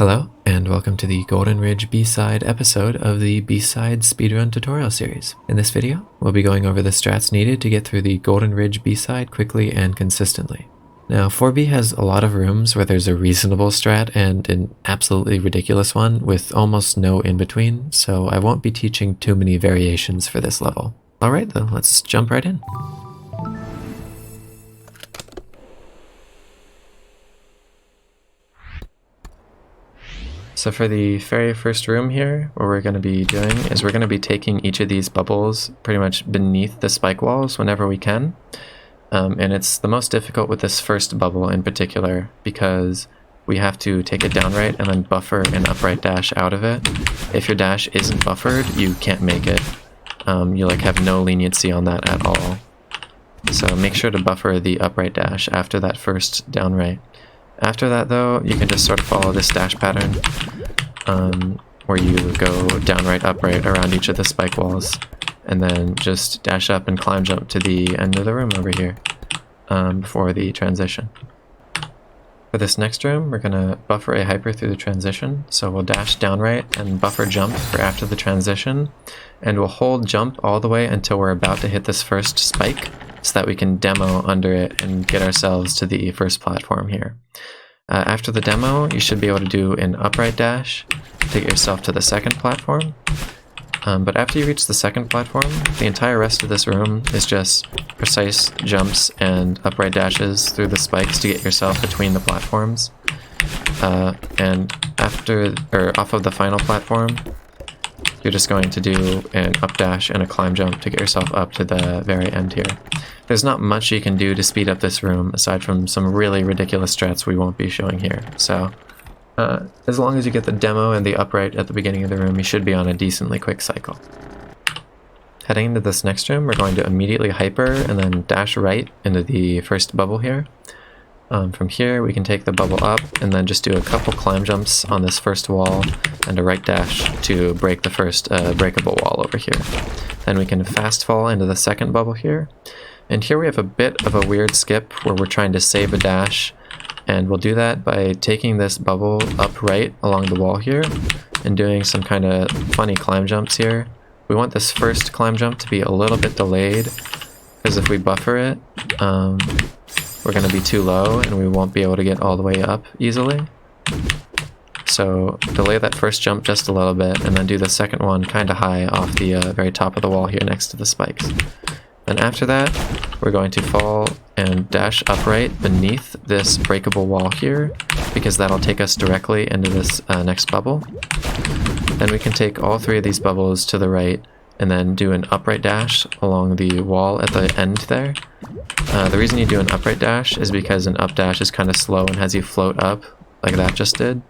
Hello, and welcome to the Golden Ridge B-side episode of the B-side speedrun tutorial series. In this video, we'll be going over the strats needed to get through the Golden Ridge B-side quickly and consistently. Now, 4B has a lot of rooms where there's a reasonable strat and an absolutely ridiculous one with almost no in-between, so I won't be teaching too many variations for this level. Alright then, let's jump right in. So for the very first room here, what we're going to be doing is we're going to be taking each of these bubbles pretty much beneath the spike walls whenever we can. And it's the most difficult with this first bubble in particular because we have to take it down right and then buffer an upright dash out of it. If your dash isn't buffered, you can't make it. You have no leniency on that at all. So make sure to buffer the upright dash after that first down right. After that though, you can just sort of follow this dash pattern where you go down right, upright around each of the spike walls and then just dash up and climb jump to the end of the room over here before the transition. For this next room, we're going to buffer a hyper through the transition, so we'll dash down right and buffer jump for after the transition, and we'll hold jump all the way until we're about to hit this first spike so that we can demo under it and get ourselves to the first platform here. After the demo, you should be able to do an upright dash to get yourself to the second platform. But after you reach the second platform, the entire rest of this room is just precise jumps and upright dashes through the spikes to get yourself between the platforms. And off of the final platform, you're just going to do an up dash and a climb jump to get yourself up to the very end here. There's not much you can do to speed up this room aside from some really ridiculous strats we won't be showing here. So as long as you get the demo and the upright at the beginning of the room, you should be on a decently quick cycle. Heading into this next room, we're going to immediately hyper and then dash right into the first bubble here. From here, we can take the bubble up and then just do a couple climb jumps on this first wall and a right dash to break the first breakable wall over here. Then we can fast fall into the second bubble here. And here we have a bit of a weird skip where we're trying to save a dash, and we'll do that by taking this bubble up right along the wall here and doing some kind of funny climb jumps here. We want this first climb jump to be a little bit delayed because if we buffer it, we're going to be too low and we won't be able to get all the way up easily. So delay that first jump just a little bit and then do the second one kind of high off the very top of the wall here next to the spikes. And after that, we're going to fall and dash upright beneath this breakable wall here because that'll take us directly into this next bubble. Then we can take all three of these bubbles to the right and then do an upright dash along the wall at the end there. The reason you do an upright dash is because an up dash is kind of slow and has you float up like that just did.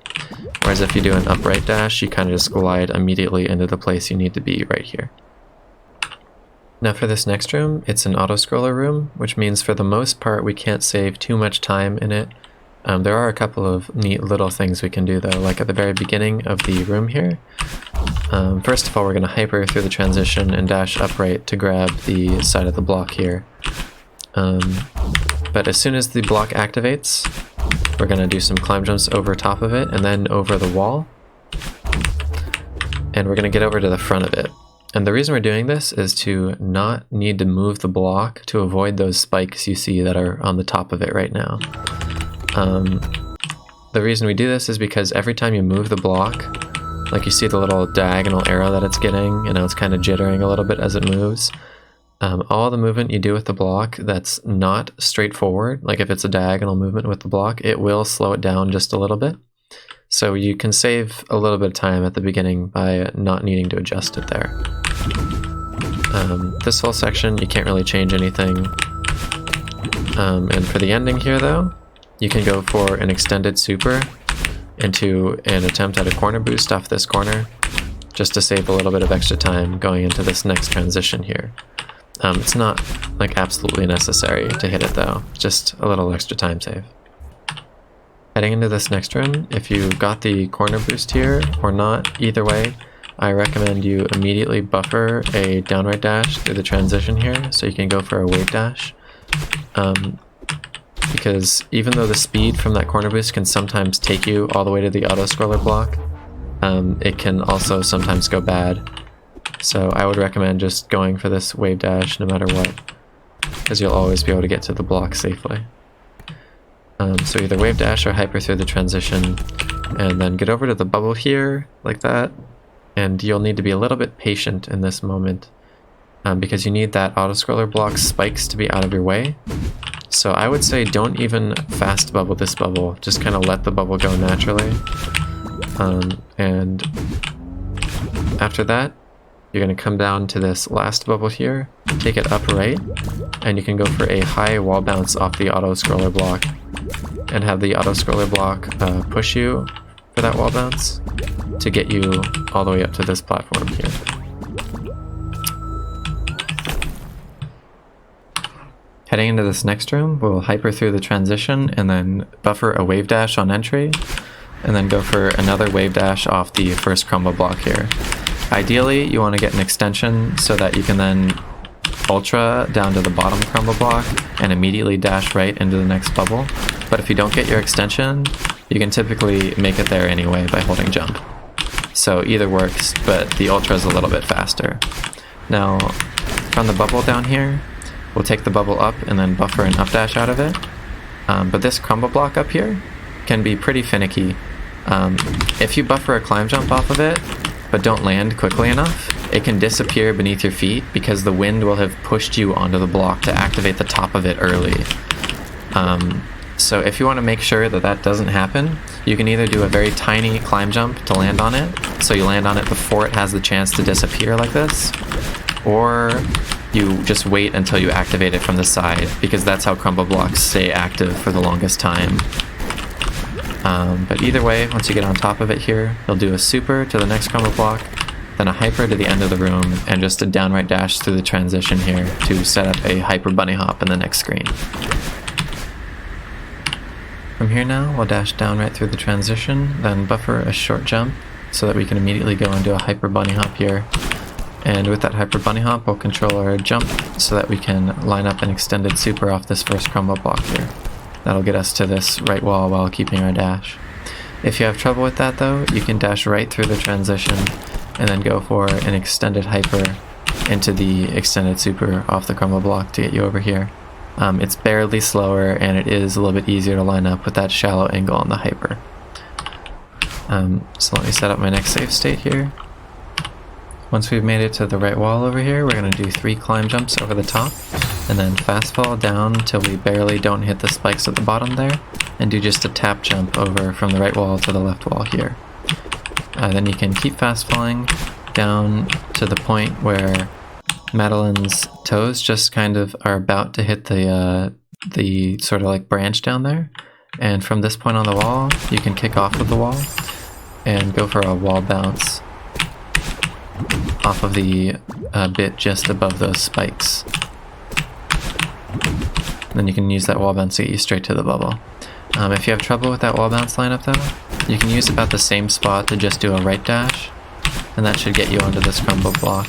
Whereas if you do an upright dash, you kind of just glide immediately into the place you need to be right here. Now for this next room, it's an auto-scroller room, which means for the most part we can't save too much time in it. There are a couple of neat little things we can do though, like at the very beginning of the room here. First of all, we're going to hyper through the transition and dash upright to grab the side of the block here. But as soon as the block activates, we're going to do some climb jumps over top of it and then over the wall. And we're going to get over to the front of it. And the reason we're doing this is to not need to move the block to avoid those spikes you see that are on the top of it right now. The reason we do this is because every time you move the block, like you see the little diagonal arrow that it's getting, it's kind of jittering a little bit as it moves. All the movement you do with the block that's not straightforward, like if it's a diagonal movement with the block, it will slow it down just a little bit. So you can save a little bit of time at the beginning by not needing to adjust it there. This whole section, you can't really change anything. And for the ending here though, you can go for an extended super into an attempt at a corner boost off this corner, just to save a little bit of extra time going into this next transition here. It's not absolutely necessary to hit it though, just a little extra time save. Heading into this next room, if you got the corner boost here or not, either way, I recommend you immediately buffer a downright dash through the transition here so you can go for a wave dash. because even though the speed from that corner boost can sometimes take you all the way to the auto-scroller block, it can also sometimes go bad. So I would recommend just going for this wave dash no matter what, because you'll always be able to get to the block safely. So either wave dash or hyper through the transition, and then get over to the bubble here, like that, and you'll need to be a little bit patient in this moment, because you need that auto-scroller block spikes to be out of your way. So I would say don't even fast bubble this bubble, just kind of let the bubble go naturally. And after that, you're going to come down to this last bubble here, take it up right, and you can go for a high wall bounce off the auto-scroller block, and have the auto-scroller block push you for that wall bounce to get you all the way up to this platform here. Heading into this next room, we'll hyper through the transition and then buffer a wave dash on entry, and then go for another wave dash off the first crumble block here. Ideally, you want to get an extension so that you can then ultra down to the bottom crumble block and immediately dash right into the next bubble. But if you don't get your extension, you can typically make it there anyway by holding jump. So either works, but the ultra is a little bit faster. Now, from the bubble down here, we'll take the bubble up and then buffer an up dash out of it. But this crumble block up here can be pretty finicky. If you buffer a climb jump off of it, but don't land quickly enough, it can disappear beneath your feet because the wind will have pushed you onto the block to activate the top of it early. So if you want to make sure that that doesn't happen, you can either do a very tiny climb jump to land on it, so you land on it before it has the chance to disappear like this, or you just wait until you activate it from the side, because that's how crumble blocks stay active for the longest time. But either way, once you get on top of it here, you'll do a super to the next crumble block, then a hyper to the end of the room, and just a downright dash through the transition here to set up a hyper bunny hop in the next screen. From here now, we'll dash down right through the transition, then buffer a short jump so that we can immediately go into a hyper bunny hop here. And with that hyper bunny hop, we'll control our jump so that we can line up an extended super off this first crumble block here. That'll get us to this right wall while keeping our dash. If you have trouble with that though, you can dash right through the transition and then go for an extended hyper into the extended super off the crumble block to get you over here. It's barely slower, and it is a little bit easier to line up with that shallow angle on the hyper. So let me set up my next save state here. Once we've made it to the right wall over here, we're going to do 3 climb jumps over the top, and then fast fall down till we barely don't hit the spikes at the bottom there, and do just a tap jump over from the right wall to the left wall here. Then you can keep fast falling down to the point where Madeline's toes just kind of are about to hit the sort of like branch down there, and from this point on the wall, you can kick off of the wall and go for a wall bounce off of the bit just above those spikes. Then you can use that wall bounce to get you straight to the bubble. If you have trouble with that wall bounce lineup though, you can use about the same spot to just do a right dash, and that should get you onto this crumble block.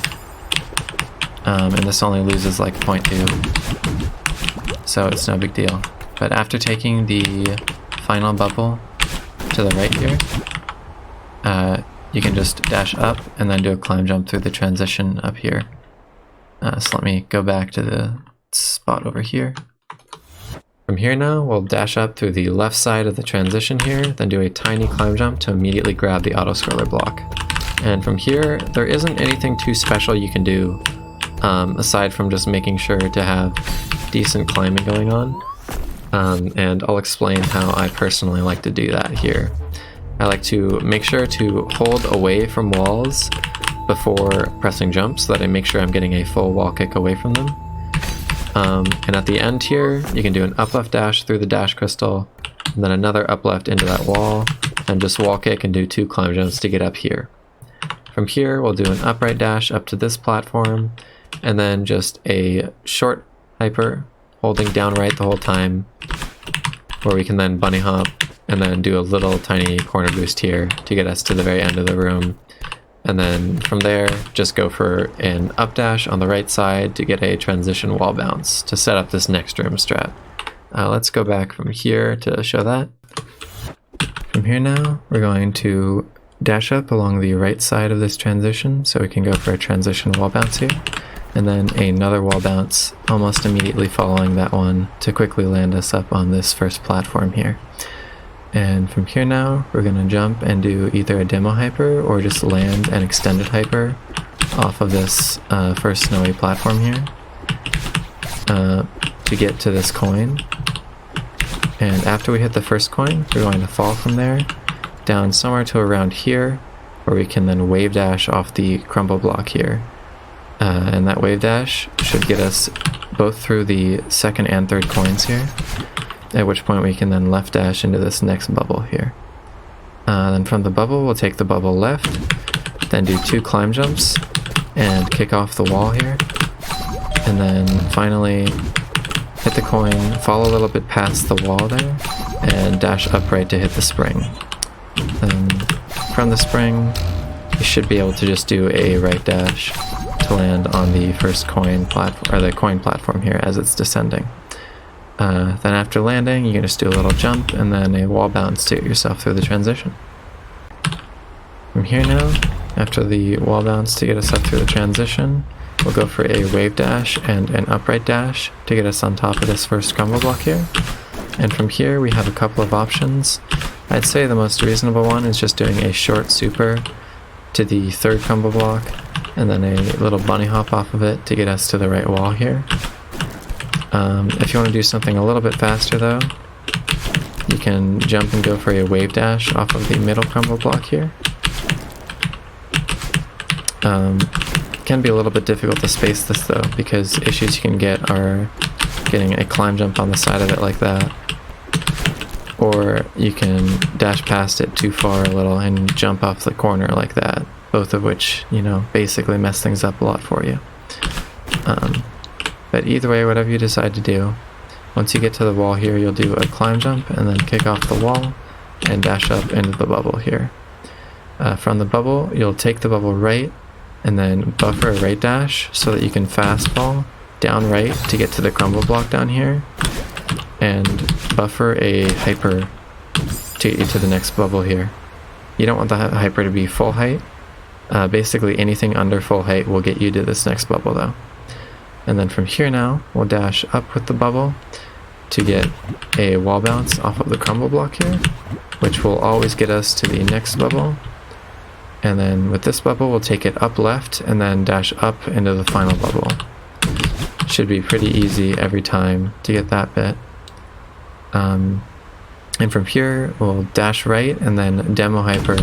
And this only loses like 0.2, so it's no big deal. But after taking the final bubble to the right here, you can just dash up and then do a climb jump through the transition up here. So let me go back to the spot over here. From here now, we'll dash up through the left side of the transition here, then do a tiny climb jump to immediately grab the auto-scroller block. And from here, there isn't anything too special you can do, aside from just making sure to have decent climbing going on. And I'll explain how I personally like to do that here. I like to make sure to hold away from walls before pressing jump so that I make sure I'm getting a full wall kick away from them. And at the end here, you can do an up left dash through the dash crystal, and then another up left into that wall, and just wall kick and do 2 climb jumps to get up here. From here, we'll do an upright dash up to this platform, and then just a short hyper, holding down right the whole time, where we can then bunny hop, and then do a little tiny corner boost here to get us to the very end of the room. And then from there, just go for an up dash on the right side to get a transition wall bounce to set up this next room strat. Let's go back from here to show that. From here now, we're going to dash up along the right side of this transition, so we can go for a transition wall bounce here, and then another wall bounce almost immediately following that one to quickly land us up on this first platform here. And from here now, we're going to jump and do either a demo hyper or just land an extended hyper off of this first snowy platform here to get to this coin. And after we hit the first coin, we're going to fall from there down somewhere to around here, where we can then wave dash off the crumble block here. And that wave dash should get us both through the second and third coins here, at which point we can then left dash into this next bubble here. Then from the bubble, we'll take the bubble left, then do 2 climb jumps and kick off the wall here. And then finally hit the coin, fall a little bit past the wall there, and dash upright to hit the spring. Then from the spring, you should be able to just do a right dash to land on the first coin platform, or the coin platform here as it's descending. Then after landing, you can just do a little jump and then a wall bounce to get yourself through the transition. From here now, after the wall bounce to get us up through the transition, we'll go for a wave dash and an upright dash to get us on top of this first crumble block here. And from here we have a couple of options. I'd say the most reasonable one is just doing a short super to the third crumble block and then a little bunny hop off of it to get us to the right wall here. If you want to do something a little bit faster though, you can jump and go for a wave dash off of the middle crumble block here. It can be a little bit difficult to space this though, because issues you can get are getting a climb jump on the side of it like that, or you can dash past it too far a little and jump off the corner like that, both of which, you know, basically mess things up a lot for you. But either way, whatever you decide to do, once you get to the wall here, you'll do a climb jump and then kick off the wall and dash up into the bubble here. From the bubble, you'll take the bubble right and then buffer a right dash so that you can fast fall down right to get to the crumble block down here, and buffer a hyper to get you to the next bubble here. You don't want the hyper to be full height. Basically anything under full height will get you to this next bubble though. And then from here now, we'll dash up with the bubble to get a wall bounce off of the crumble block here, which will always get us to the next bubble. And then with this bubble, we'll take it up left and then dash up into the final bubble. Should be pretty easy every time to get that bit. And from here, we'll dash right and then demo hyper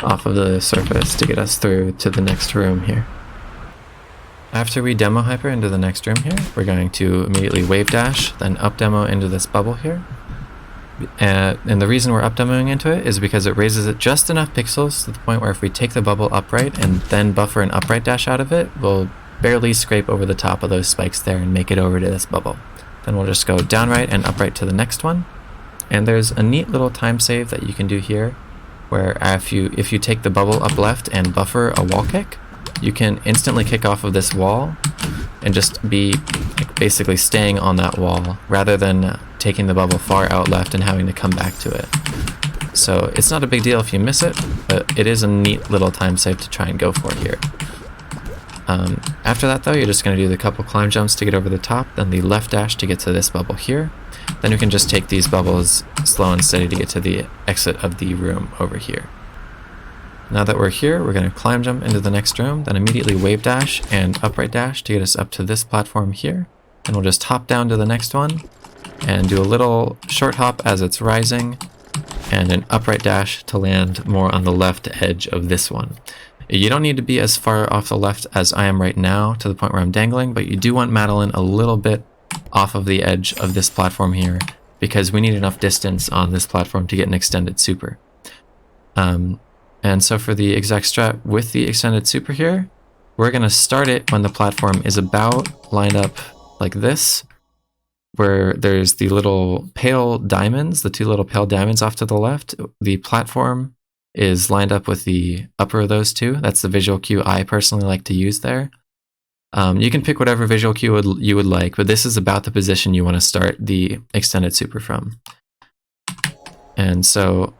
off of the surface to get us through to the next room here. After we demo hyper into the next room here, we're going to immediately wave dash, then up demo into this bubble here. And the reason we're up demoing into it is because it raises it just enough pixels to the point where if we take the bubble upright and then buffer an upright dash out of it, we'll barely scrape over the top of those spikes there and make it over to this bubble. Then we'll just go downright and upright to the next one. And there's a neat little time save that you can do here, where if you take the bubble up left and buffer a wall kick, you can instantly kick off of this wall and just be basically staying on that wall rather than taking the bubble far out left and having to come back to it. So it's not a big deal if you miss it, but it is a neat little time save to try and go for here. After that though, you're just going to do the couple climb jumps to get over the top, then the left dash to get to this bubble here. Then you can just take these bubbles slow and steady to get to the exit of the room over here. Now that we're here, we're going to climb jump into the next room, then immediately wave dash and upright dash to get us up to this platform here. And we'll just hop down to the next one and do a little short hop as it's rising and an upright dash to land more on the left edge of this one. You don't need to be as far off the left as I am right now to the point where I'm dangling, but you do want Madeline a little bit off of the edge of this platform here because we need enough distance on this platform to get an extended super. And so for the exact strat with the extended super here, we're going to start it when the platform is about lined up like this, where there's the little pale diamonds, the 2 little pale diamonds off to the left. The platform is lined up with the upper of those 2. That's the visual cue I personally like to use there. You can pick whatever visual cue you would like, but this is about the position you want to start the extended super from. And so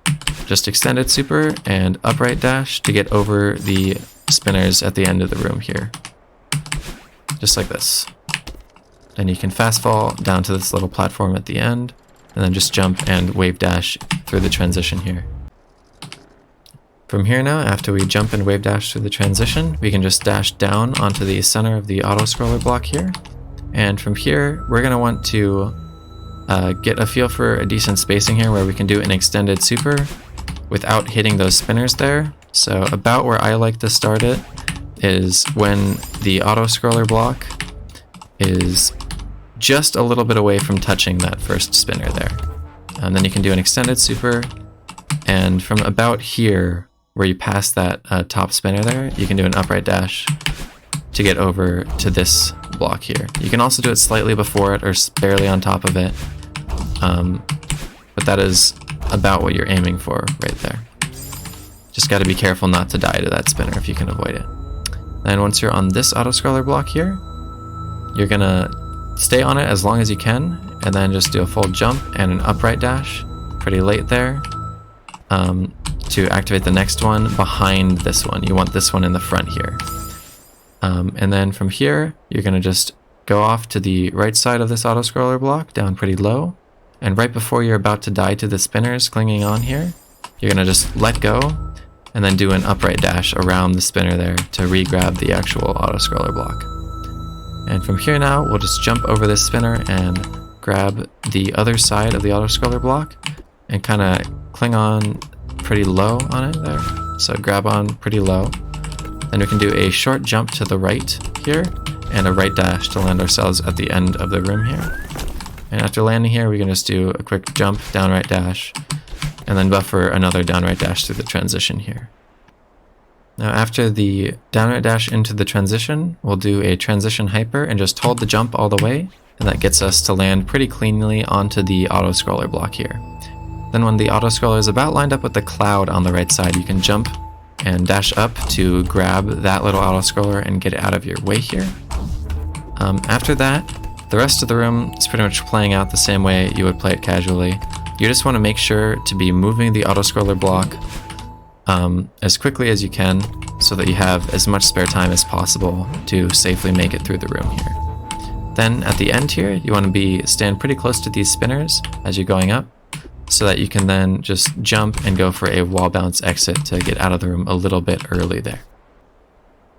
just extended super and upright dash to get over the spinners at the end of the room here. Just like this. Then you can fast fall down to this little platform at the end, and then just jump and wave dash through the transition here. From here now, after we jump and wave dash through the transition, we can just dash down onto the center of the auto scroller block here. And from here, we're going to want to get a feel for a decent spacing here where we can do an extended super without hitting those spinners there. So about where I like to start it is when the auto scroller block is just a little bit away from touching that first spinner there. And then you can do an extended super, and from about here where you pass that top spinner there, you can do an upright dash to get over to this block here. You can also do it slightly before it or barely on top of it, but that is about what you're aiming for right there. Just got to be careful not to die to that spinner if you can avoid it. Then once you're on this auto scroller block here, you're gonna stay on it as long as you can, and then just do a full jump and an upright dash pretty late there to activate the next one behind this one. You want this one in the front here. And then from here, you're gonna just go off to the right side of this auto scroller block, down pretty low, and right before you're about to die to the spinners clinging on here, you're gonna just let go and then do an upright dash around the spinner there to re-grab the actual auto scroller block. And from here now, we'll just jump over this spinner and grab the other side of the auto scroller block and kind of cling on pretty low on it there. So grab on pretty low. Then we can do a short jump to the right here and a right dash to land ourselves at the end of the room here. And after landing here, we can just do a quick jump, down right dash, and then buffer another down right dash through the transition here. Now after the down right dash into the transition, we'll do a transition hyper and just hold the jump all the way, and that gets us to land pretty cleanly onto the auto scroller block here. Then when the auto scroller is about lined up with the cloud on the right side, you can jump and dash up to grab that little auto scroller and get it out of your way here. After that, the rest of the room is pretty much playing out the same way you would play it casually. You just want to make sure to be moving the auto scroller block as quickly as you can so that you have as much spare time as possible to safely make it through the room here. Then at the end here, you want to stand pretty close to these spinners as you're going up so that you can then just jump and go for a wall bounce exit to get out of the room a little bit early there.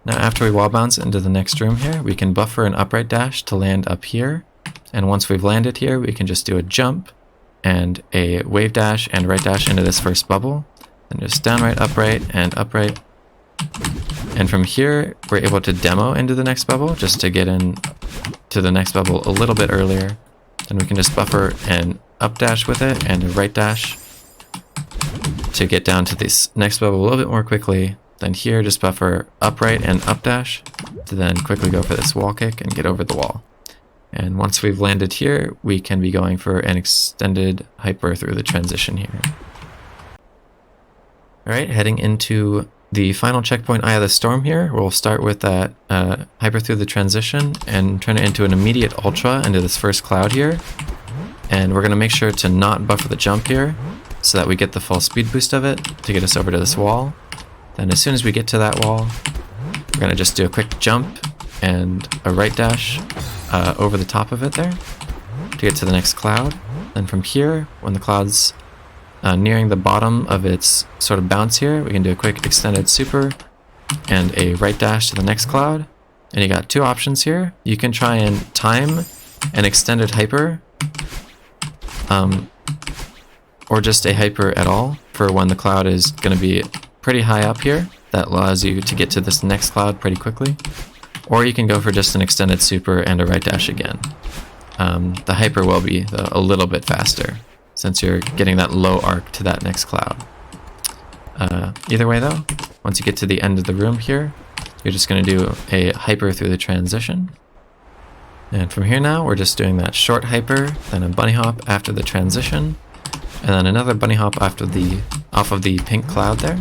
Now after we wall bounce into the next room here, we can buffer an upright dash to land up here. And once we've landed here, we can just do a jump and a wave dash and right dash into this first bubble. And just downright, upright, and upright. And from here, we're able to demo into the next bubble just to get in to the next bubble a little bit earlier. Then we can just buffer an up dash with it and a right dash to get down to this next bubble a little bit more quickly. Then here, just buffer upright and up dash to then quickly go for this wall kick and get over the wall. And once we've landed here, we can be going for an extended hyper through the transition here. Alright, heading into the final checkpoint, Eye of the Storm here. We'll start with that hyper through the transition and turn it into an immediate ultra into this first cloud here. And we're going to make sure to not buffer the jump here so that we get the full speed boost of it to get us over to this wall. Then as soon as we get to that wall, we're going to just do a quick jump and a right dash over the top of it there to get to the next cloud. Then from here, when the cloud's nearing the bottom of its sort of bounce here, we can do a quick extended super and a right dash to the next cloud. And you got two options here. You can try and time an extended hyper, or just a hyper at all for when the cloud is going to be pretty high up here. That allows you to get to this next cloud pretty quickly. Or you can go for just an extended super and a right dash again. The hyper will be a little bit faster, since you're getting that low arc to that next cloud. Either way though, once you get to the end of the room here, you're just going to do a hyper through the transition. And from here now, we're just doing that short hyper, then a bunny hop after the transition, and then another bunny hop after off of the pink cloud there.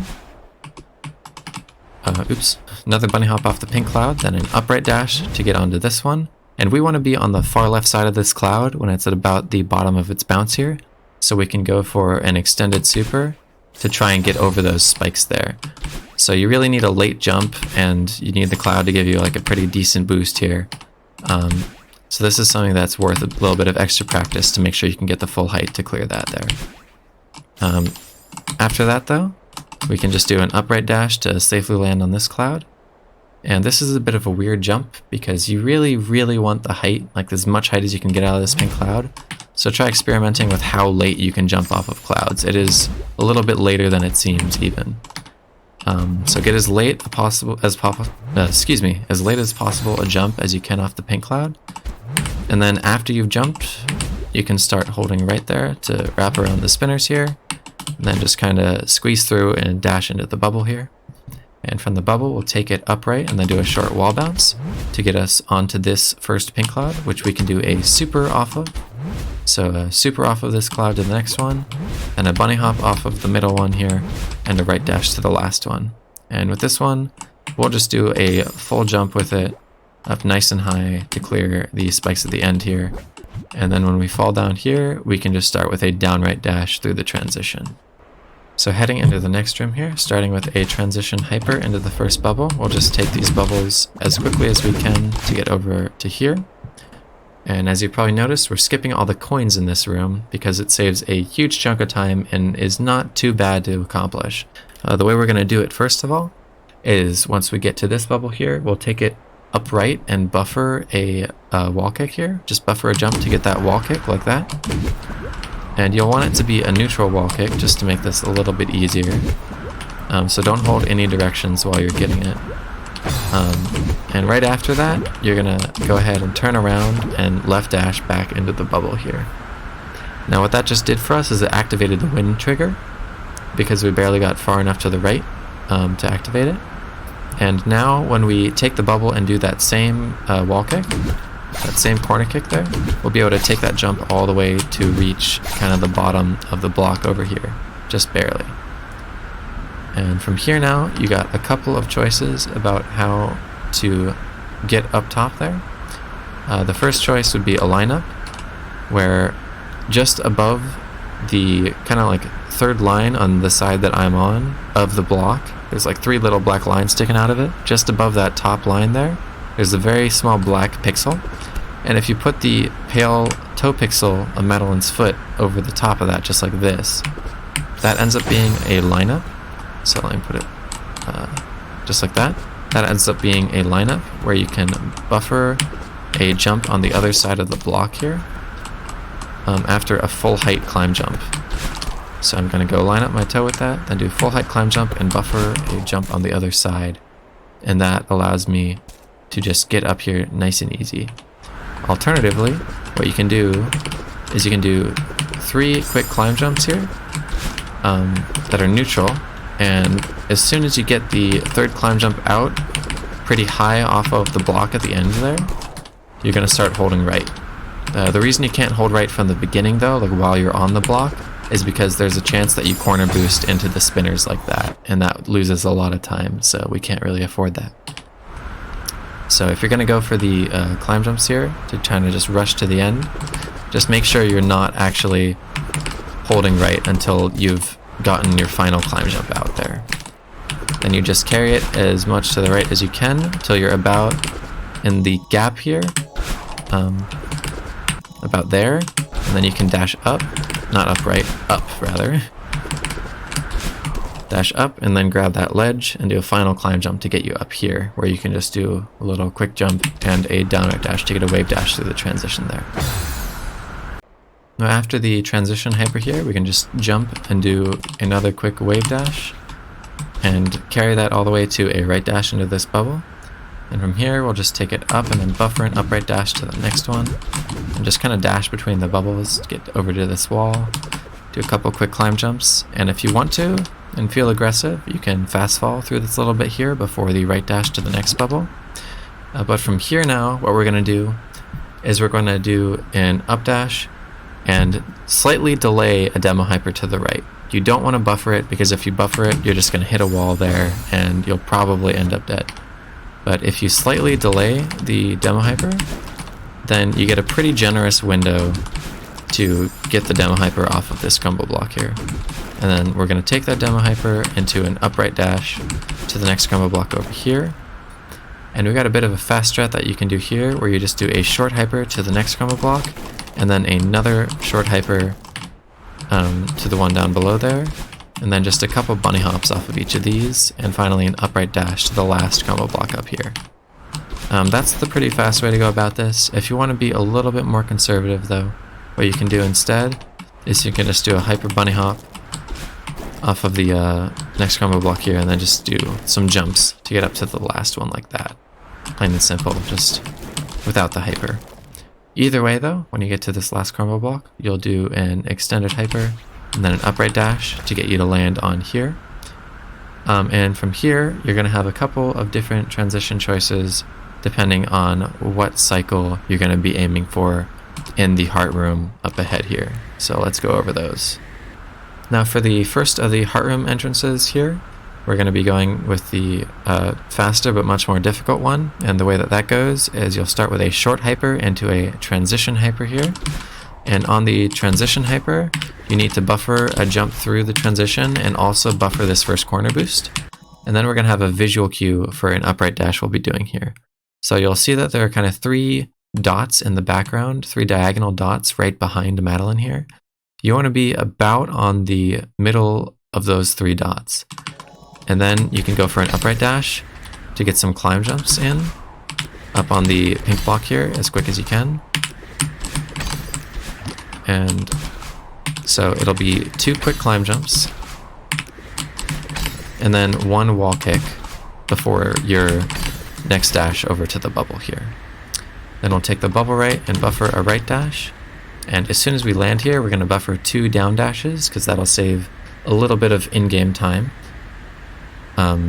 Oops, another bunny hop off the pink cloud, then an upright dash to get onto this one. And we want to be on the far left side of this cloud when it's at about the bottom of its bounce here, so we can go for an extended super to try and get over those spikes there. So you really need a late jump, and you need the cloud to give you like a pretty decent boost here. So this is something that's worth a little bit of extra practice to make sure you can get the full height to clear that there. After that though, we can just do an upright dash to safely land on this cloud. And this is a bit of a weird jump because you really want the height, like as much height as you can get out of this pink cloud. So try experimenting with how late you can jump off of clouds. It is a little bit later than it seems even. So get as late as possible a jump as you can off the pink cloud. And then after you've jumped, you can start holding right there to wrap around the spinners here. And then just kind of squeeze through and dash into the bubble here. And from the bubble, we'll take it upright and then do a short wall bounce to get us onto this first pink cloud, which we can do a super off of. So a super off of this cloud to the next one, and a bunny hop off of the middle one here, and a right dash to the last one. And with this one, we'll just do a full jump with it up nice and high to clear the spikes at the end here. And then when we fall down here, we can just start with a downright dash through the transition. So heading into the next room here, starting with a transition hyper into the first bubble, we'll just take these bubbles as quickly as we can to get over to here. And as you probably noticed, we're skipping all the coins in this room because it saves a huge chunk of time and is not too bad to accomplish. The way we're going to do it first of all is once we get to this bubble here, we'll take it upright and buffer a wall kick here. Just buffer a jump to get that wall kick like that. And you'll want it to be a neutral wall kick just to make this a little bit easier. So don't hold any directions while you're getting it. And right after that, you're gonna go ahead and turn around and left dash back into the bubble here. Now what that just did for us is it activated the wind trigger because we barely got far enough to the right to activate it. And now when we take the bubble and do that same wall kick, that same corner kick there, we'll be able to take that jump all the way to reach kind of the bottom of the block over here, just barely. And from here now, you got a couple of choices about how to get up top there. The first choice would be a lineup, where just above the kind of like third line on the side that I'm on of the block, there's like 3 little black lines sticking out of it. Just above that top line there, there's a very small black pixel. And if you put the pale toe pixel of Madeline's foot over the top of that, just like this, that ends up being a lineup. So let me put it just like that. That ends up being a lineup where you can buffer a jump on the other side of the block here after a full height climb jump. So I'm going to go line up my toe with that, then do full height climb jump and buffer a jump on the other side. And that allows me to just get up here nice and easy. Alternatively, what you can do is you can do 3 quick climb jumps here that are neutral. And as soon as you get the third climb jump out pretty high off of the block at the end there, you're going to start holding right. The reason you can't hold right from the beginning though, like while you're on the block, is because there's a chance that you corner boost into the spinners like that, and that loses a lot of time, so we can't really afford that. So if you're going to go for the climb jumps here, to kind of just rush to the end, just make sure you're not actually holding right until you've gotten your final climb jump out there. Then you just carry it as much to the right as you can until you're about in the gap here, about there, and then you can dash up, not upright, up rather. Dash up and then grab that ledge and do a final climb jump to get you up here, where you can just do a little quick jump and a downright dash to get a wave dash through the transition there. Now after the transition hyper here, we can just jump and do another quick wave dash and carry that all the way to a right dash into this bubble. And from here, we'll just take it up and then buffer an upright dash to the next one and just kind of dash between the bubbles to get over to this wall, do a couple quick climb jumps, and if you want to and feel aggressive, you can fast fall through this little bit here before the right dash to the next bubble. But from here now, what we're going to do is we're going to do an up dash and slightly delay a demo hyper to the right. You don't want to buffer it, because if you buffer it, you're just going to hit a wall there and you'll probably end up dead. But if you slightly delay the demo hyper, then you get a pretty generous window to get the demo hyper off of this crumble block here. And then we're going to take that demo hyper into an upright dash to the next crumble block over here. And we've got a bit of a fast strat that you can do here, where you just do a short hyper to the next crumble block, and then another short hyper to the one down below there, and then just a couple bunny hops off of each of these, and finally an upright dash to the last crumble block up here. That's the pretty fast way to go about this. If you want to be a little bit more conservative though, what you can do instead is you can just do a hyper bunny hop off of the next crumble block here, and then just do some jumps to get up to the last one like that. Plain and simple, just without the hyper. Either way though, when you get to this last crumble block, you'll do an extended hyper and then an upright dash to get you to land on here. And from here, you're going to have a couple of different transition choices depending on what cycle you're going to be aiming for in the heart room up ahead here. So let's go over those. Now for the first of the heart room entrances here, we're going to be going with the faster but much more difficult one. And the way that that goes is you'll start with a short hyper into a transition hyper here. And on the transition hyper, you need to buffer a jump through the transition and also buffer this first corner boost. And then we're going to have a visual cue for an upright dash we'll be doing here. So you'll see that there are kind of 3 dots in the background, 3 diagonal dots right behind Madeline here. You want to be about on the middle of those 3 dots. And then you can go for an upright dash to get some climb jumps in up on the pink block here as quick as you can. And so it'll be 2 quick climb jumps and then 1 wall kick before your next dash over to the bubble here. Then we'll take the bubble right and buffer a right dash. And as soon as we land here, we're going to buffer 2 down dashes because that'll save a little bit of in-game time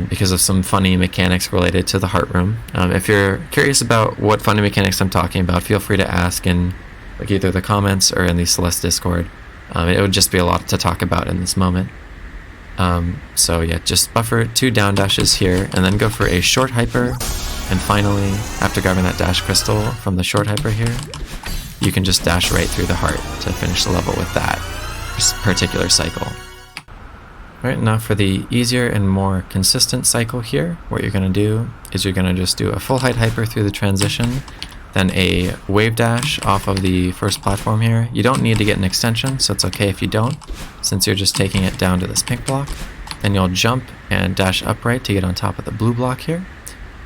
because of some funny mechanics related to the heart room. If you're curious about what funny mechanics I'm talking about, feel free to ask in like either the comments or in the Celeste Discord. It would just be a lot to talk about in this moment. So yeah, just buffer 2 down dashes here and then go for a short hyper. And finally, after grabbing that dash crystal from the short hyper here, you can just dash right through the heart to finish the level with that particular cycle. Right, now for the easier and more consistent cycle here, what you're going to do is you're going to just do a full height hyper through the transition, then a wave dash off of the first platform here. You don't need to get an extension, so it's okay if you don't, since you're just taking it down to this pink block. Then you'll jump and dash upright to get on top of the blue block here.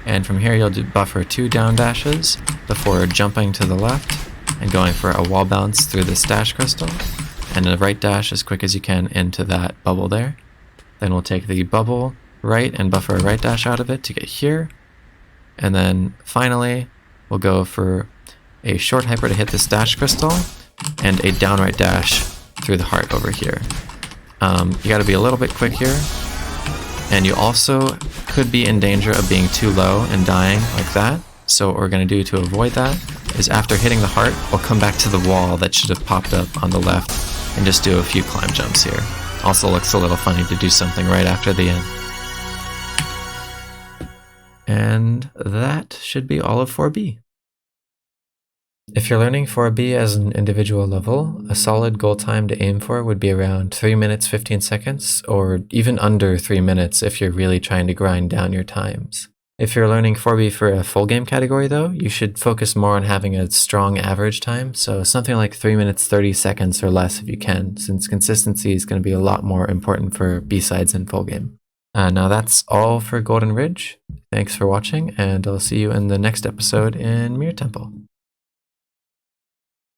And from here you'll buffer 2 down dashes before jumping to the left and going for a wall bounce through this dash crystal. And a right dash as quick as you can into that bubble there. Then we'll take the bubble right and buffer a right dash out of it to get here. And then finally, we'll go for a short hyper to hit this dash crystal and a downright dash through the heart over here. You got to be a little bit quick here. And you also could be in danger of being too low and dying like that. So what we're going to do to avoid that is after hitting the heart, we'll come back to the wall that should have popped up on the left and just do a few climb jumps here. Also looks a little funny to do something right after the end. And that should be all of 4B. If you're learning 4B as an individual level, a solid goal time to aim for would be around 3 minutes 15 seconds, or even under 3 minutes if you're really trying to grind down your times. If you're learning 4B for a full game category though, you should focus more on having a strong average time, so something like 3 minutes 30 seconds or less if you can, since consistency is going to be a lot more important for B-sides in full game. Now that's all for Golden Ridge. Thanks for watching, and I'll see you in the next episode in Mirror Temple.